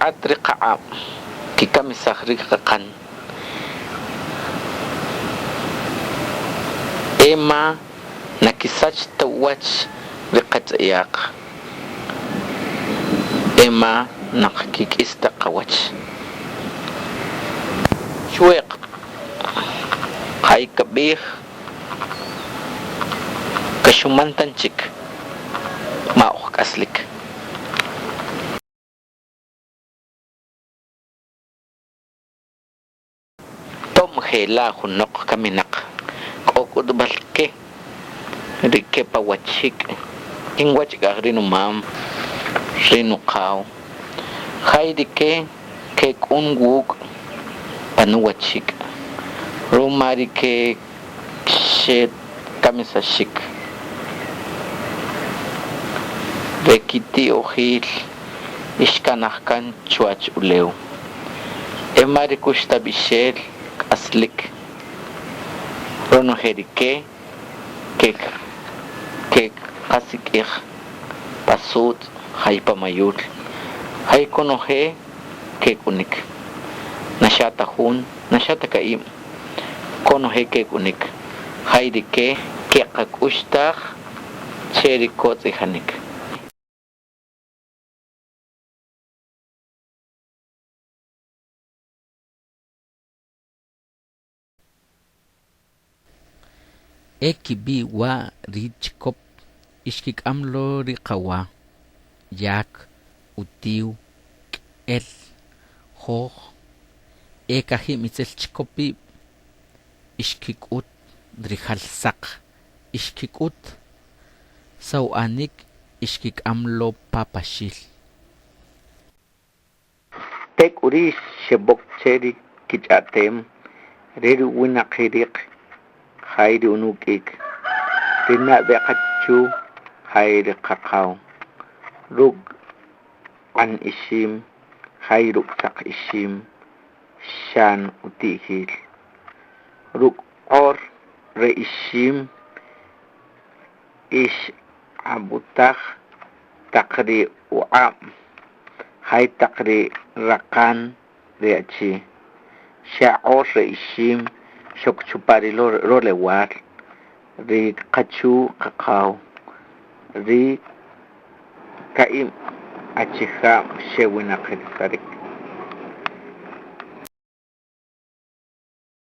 atriqa kikami saqriqa qan ema nakisachta wach riqach'ayaq ema naqkik'ista qawach chwiq qaykab'ij kashumantanchik ma'uq k'aslik tom je'la junoq kaminaq k'ok'utb'alk'e rikepa wachik kinwachk'aq rinu mam rinu qaw jayrike kek'un wuk' panuwachik rumarike shet kamisashik rekiti ojil ishkanajkan chuach ulew emarikushta bishel k'aslik ronojerike kek qasik'ij pasut jaypamayul jaykunoje kek'unik nashata jun nashata ka'im konoje kek'unik jayrike keqak'uxtaj cherikotz'ijanik ekibi wa richkop ishkik'amlo riqawa yak utiw k'el joj ekajim itzelchkopi ishkik'ut rijalsaq ishkik'ut saw'anik ishkik'amlo papaxil tek'uri xebok cheri kich'atem reri winaqiriq jayri unuk'ik rina'beqachu jayri qaqaw ruk' an ishim jayru saq ishim shan utihil ruk' or re ishim ish abutaj taqri u'am hay taqri raqan re achi sha'or re ishim shok chupari rolewar ri qachu qaqaw ri ka'im achija shewinaqirikarik